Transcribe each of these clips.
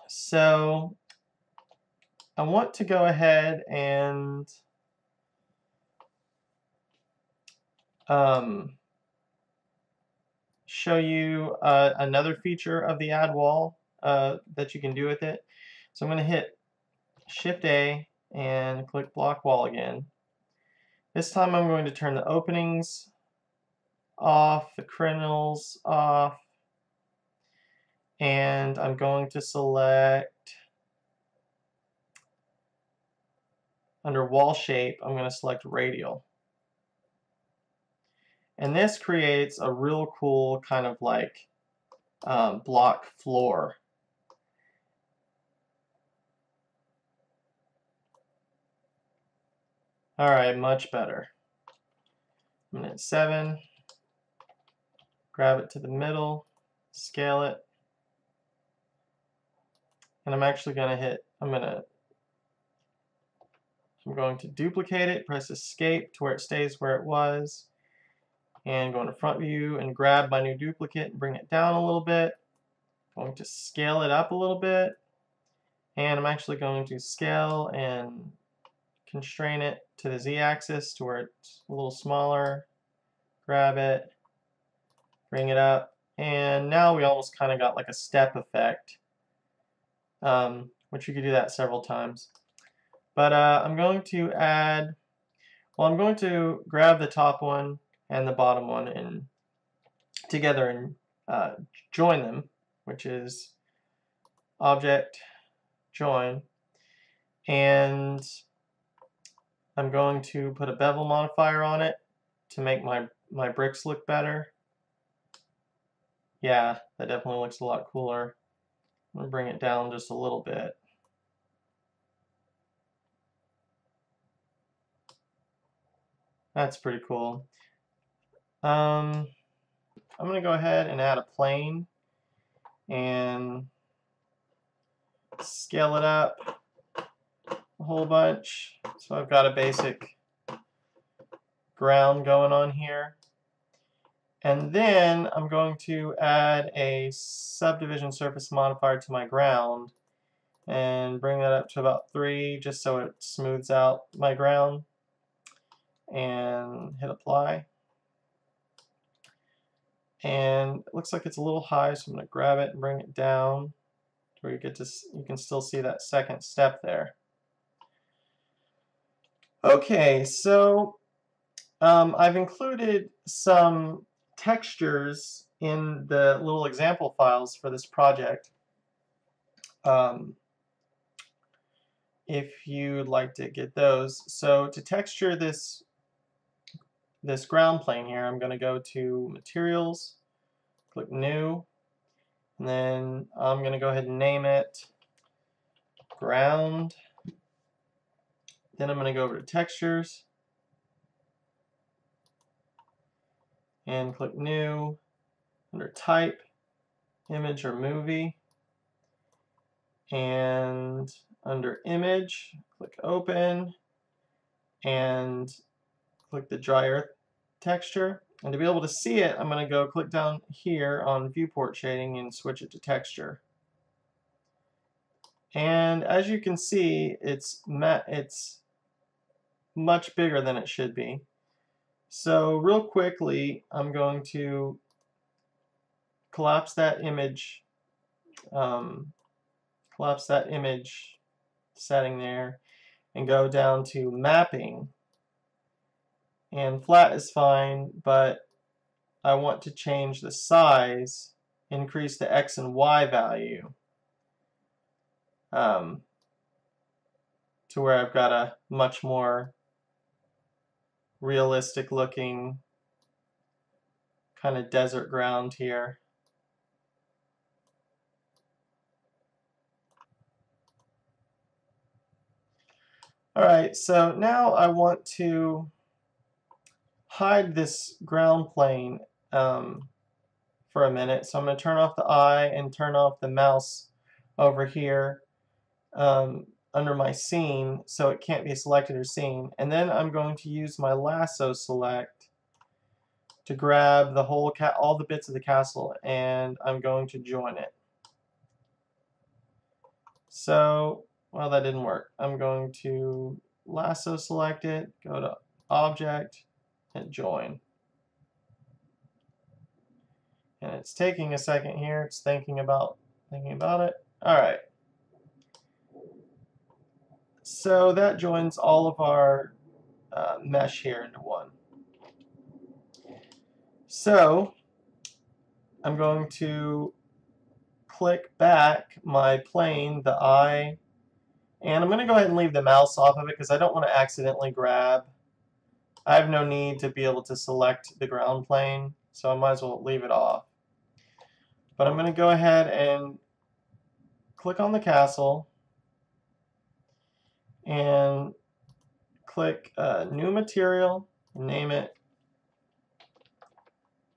So I want to go ahead and show you another feature of the add wall that you can do with it. So I'm going to hit Shift A and click block wall again. This time I'm going to turn the openings off, the crenels off, and I'm going to select under wall shape, I'm going to select radial. And this creates a real cool kind of like block floor. Alright, much better. I'm going to hit 7, grab it to the middle, scale it, and I'm actually going to hit, I'm going to duplicate it, press escape to where it stays where it was, and go into front view and grab my new duplicate and bring it down a little bit. I'm going to scale it up a little bit, and I'm actually going to scale and constrain it to the z-axis to where it's a little smaller. Grab it, bring it up, and now we almost kind of got like a step effect, which you could do that several times. But I'm going to add, well, I'm going to grab the top one and the bottom one and together and join them, which is object join, and I'm going to put a bevel modifier on it to make my bricks look better. Yeah, that definitely looks a lot cooler. I'm going to bring it down just a little bit. That's pretty cool. I'm going to go ahead and add a plane and scale it up a whole bunch. So I've got a basic ground going on here. And then I'm going to add a subdivision surface modifier to my ground and bring that up to about 3 just so it smooths out my ground, and hit apply. And it looks like it's a little high, so I'm going to grab it and bring it down to where you can still see that second step there. Okay, so I've included some textures in the little example files for this project. If you'd like to get those. So to texture this ground plane here, I'm going to go to Materials, click New, and then I'm going to go ahead and name it Ground. Then I'm going to go over to Textures and click New, under Type, Image or Movie, and under Image, click Open, and click the Dry Earth texture. And to be able to see it, I'm going to go click down here on Viewport Shading and switch it to Texture. And as you can see, it's much bigger than it should be. So real quickly, I'm going to collapse that image setting there and go down to mapping, and flat is fine, but I want to change the size, increase the X and Y value to where I've got a much more realistic looking kind of desert ground here. Alright, so now I want to hide this ground plane for a minute. So I'm going to turn off the eye and turn off the mouse over here under my scene so it can't be selected or seen. And then I'm going to use my lasso select to grab the whole all the bits of the castle, and I'm going to join it. So, well, that didn't work. I'm going to lasso select it, go to Object, and Join. And it's taking a second here. It's thinking about it. All right. So that joins all of our mesh here into one. So I'm going to click back my plane, the eye, and I'm going to go ahead and leave the mouse off of it because I don't want to accidentally grab. I have no need to be able to select the ground plane, so I might as well leave it off. But I'm going to go ahead and click on the castle and click New Material, name it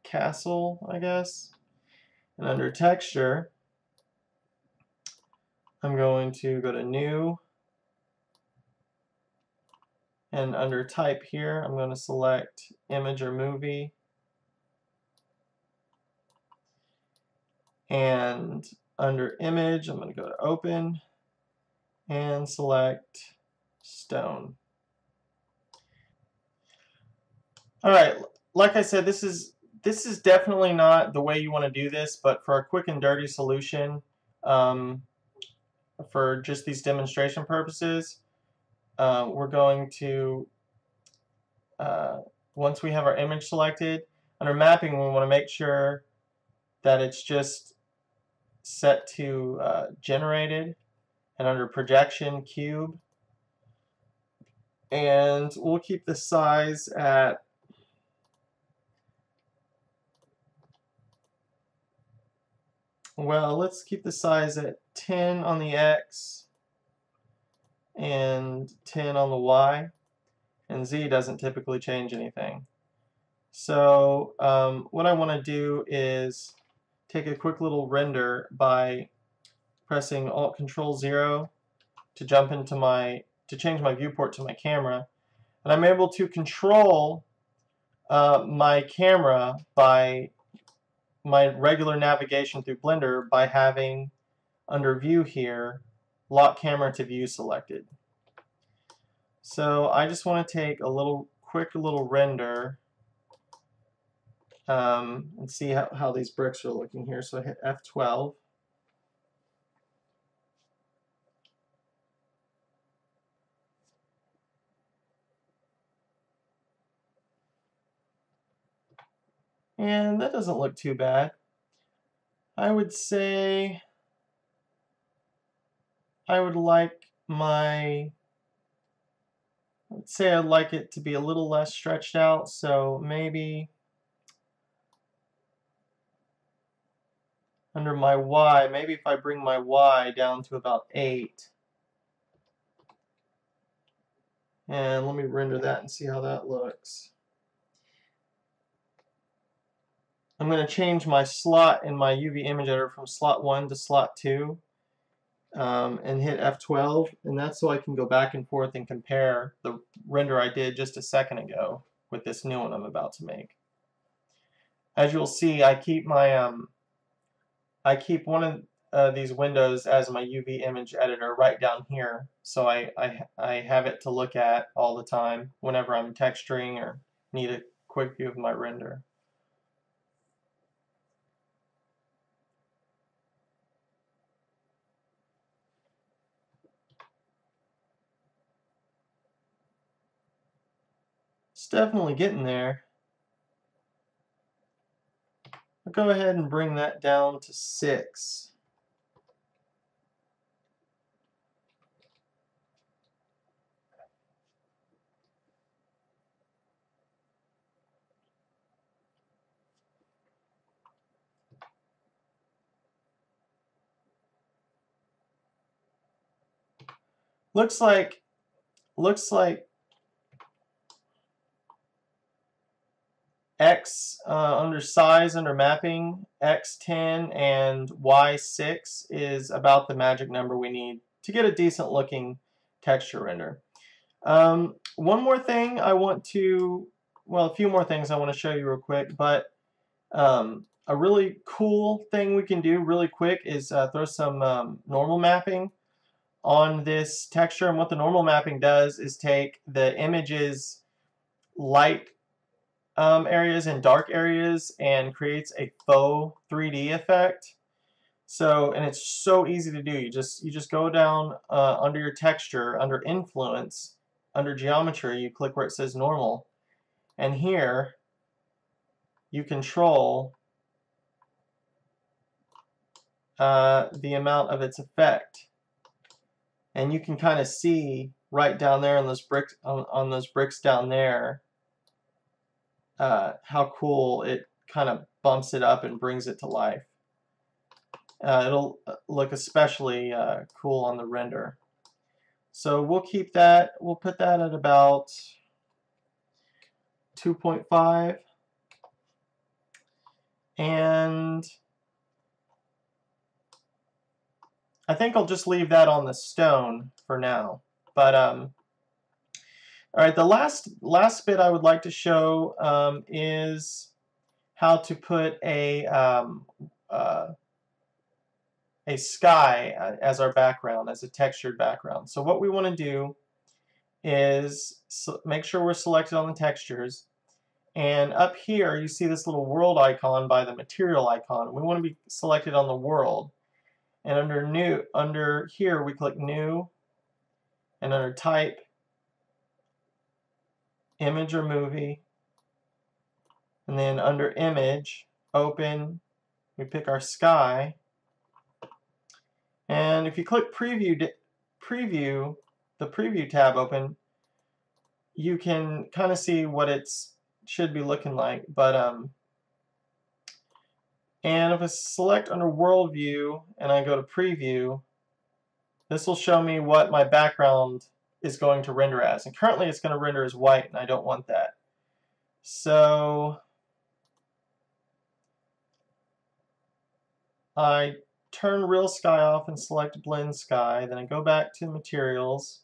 Castle, I guess. And under Texture, I'm going to go to New, and under Type here, I'm going to select Image or Movie. And under Image, I'm going to go to Open and select Stone. All right, like I said, this is definitely not the way you want to do this, but for a quick and dirty solution, for just these demonstration purposes, we're going to, once we have our image selected, under mapping we want to make sure that it's just set to generated, and under projection, cube, and we'll keep the size at let's keep the size at 10 on the X and 10 on the Y, and Z doesn't typically change anything. So what I want to do is take a quick little render by pressing Alt-Control-0 to change my viewport to my camera, and I'm able to control my camera by my regular navigation through Blender by having under View here, Lock Camera to View selected. So I just want to take a quick little render and see how these bricks are looking here. So I hit F12. And that doesn't look too bad. I would say I would like I'd like it to be a little less stretched out, so maybe under my Y, maybe if I bring my Y down to about 8, and let me render that and see how that looks. I'm going to change my slot in my UV image editor from slot 1 to slot 2 and hit F12, and that's so I can go back and forth and compare the render I did just a second ago with this new one I'm about to make. As you'll see, I keep my I keep one of these windows as my UV image editor right down here, so I have it to look at all the time whenever I'm texturing or need a quick view of my render. It's definitely getting there. I'll go ahead and bring that down to 6. Looks like X under size, under mapping, X10 and Y6 is about the magic number we need to get a decent looking texture render. One more thing I want to, well, a few more things I want to show you real quick, but a really cool thing we can do really quick is throw some normal mapping on this texture, and what the normal mapping does is take the image's light areas and dark areas and creates a faux 3D effect. So, and it's so easy to do. You just go down under your texture, under influence, under geometry, you click where it says normal, and here you control the amount of its effect, and you can kind of see right down there on those bricks on those bricks down there how cool it kind of bumps it up and brings it to life. It'll look especially cool on the render. So we'll keep that, we'll put that at about 2.5, and I think I'll just leave that on the stone for now. But all right, the last bit I would like to show is how to put a sky as our background, as a textured background. So what we want to do is make sure we're selected on the textures, and up here you see this little world icon by the material icon. We want to be selected on the world, and under here we click new, and under type, image or movie, and then under image, open, we pick our sky, and if you click preview, the preview tab open, you can kind of see what it should be looking like. But and if I select under world view and I go to preview, this will show me what my background is going to render as, and currently it's going to render as white, and I don't want that. So I turn real sky off and select blend sky, then I go back to materials.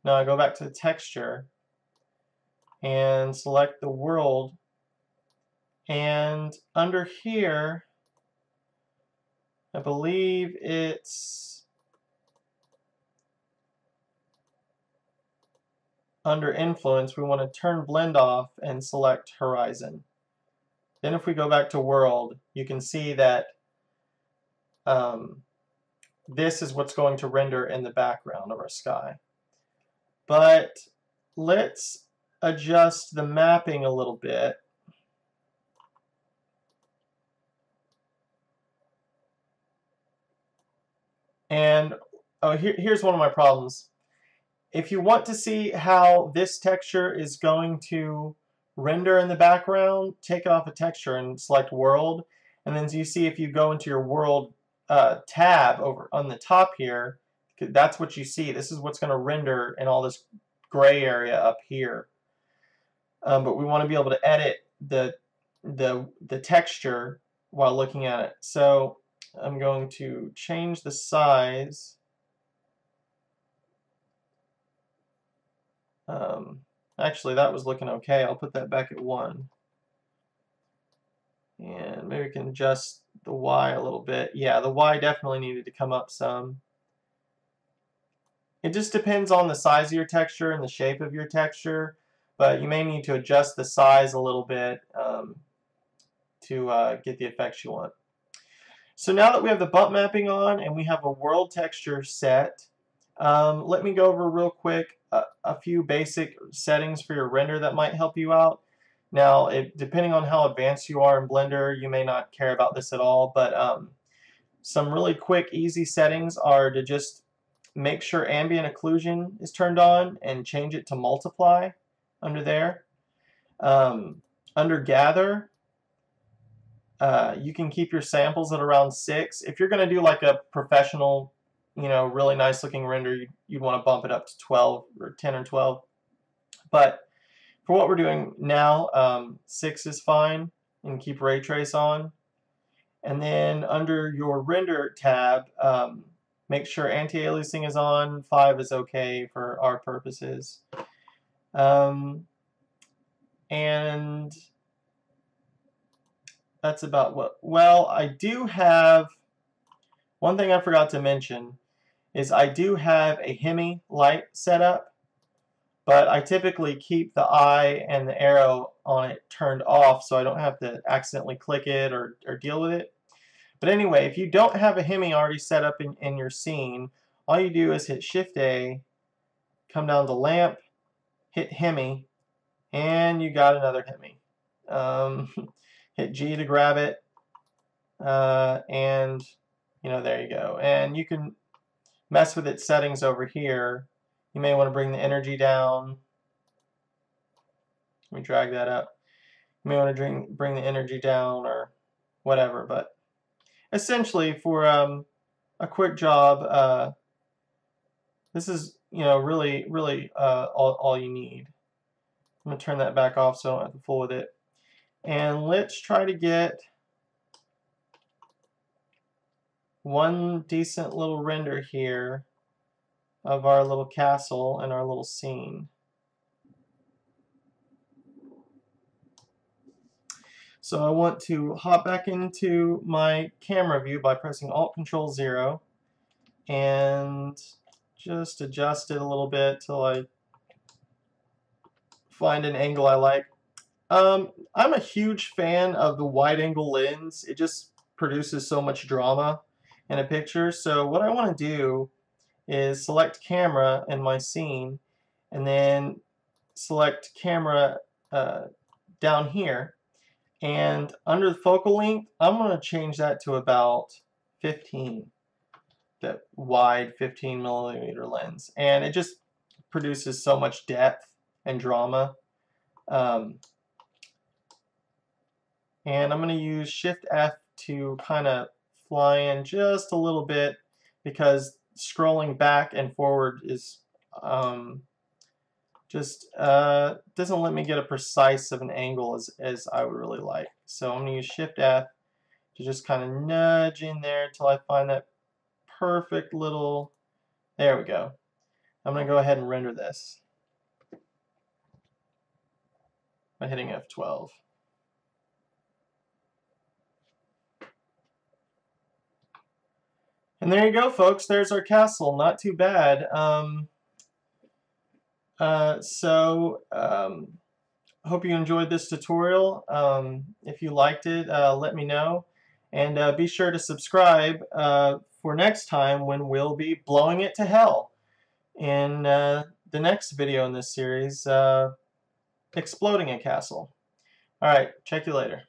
Now I go back to the texture and select the world, and under here I believe it's under influence, we want to turn blend off and select horizon. Then if we go back to world, you can see that this is what's going to render in the background of our sky. But let's adjust the mapping a little bit. And here's one of my problems. If you want to see how this texture is going to render in the background, take it off a texture and select world, and then you see if you go into your world tab over on the top here, that's what you see. This is what's going to render in all this gray area up here. But we want to be able to edit the texture while looking at it. So I'm going to change the size. Actually, that was looking okay. I'll put that back at 1. And maybe we can adjust the Y a little bit. Yeah, the Y definitely needed to come up some. It just depends on the size of your texture and the shape of your texture, but you may need to adjust the size a little bit to get the effects you want. So now that we have the bump mapping on and we have a world texture set, let me go over real quick a few basic settings for your render that might help you out. Now, depending on how advanced you are in Blender, you may not care about this at all, but some really quick, easy settings are to just make sure ambient occlusion is turned on and change it to multiply under there. Under gather, you can keep your samples at around 6. If you're going to do like a professional, really nice looking render, you'd want to bump it up to 12 or 10 or 12. But for what we're doing now, 6 is fine, and keep ray trace on. And then under your render tab, make sure anti-aliasing is on. 5 is okay for our purposes. And that's about what. Well, I do have one thing I forgot to mention is I do have a Hemi light set up, but I typically keep the eye and the arrow on it turned off so I don't have to accidentally click it or deal with it. But anyway, if you don't have a Hemi already set up in your scene, all you do is hit Shift A, come down to Lamp, hit Hemi, and you got another Hemi. Hit G to grab it, and there you go. And you can mess with its settings over here. You may want to bring the energy down. Let me drag that up. You may want to bring the energy down or whatever, but essentially for a quick job, this is really all you need. I'm going to turn that back off so I don't have to fool with it. And let's try to get one decent little render here of our little castle and our little scene. So I want to hop back into my camera view by pressing Alt-Control-0 and just adjust it a little bit till I find an angle I like. I'm a huge fan of the wide-angle lens. It just produces so much drama in a picture. So what I want to do is select camera in my scene and then select camera down here. And under the focal length, I'm going to change that to about 15, that wide 15mm lens. And it just produces so much depth and drama. And I'm going to use Shift F to kind of fly in just a little bit because scrolling back and forward is just doesn't let me get a precise of an angle as I would really like. So I'm going to use Shift F to just kind of nudge in there until I find that perfect little, there we go. I'm going to go ahead and render this by hitting F12. And there you go, folks. There's our castle. Not too bad. Hope you enjoyed this tutorial. If you liked it, let me know. And be sure to subscribe for next time when we'll be blowing it to hell in the next video in this series, exploding a castle. Alright, check you later.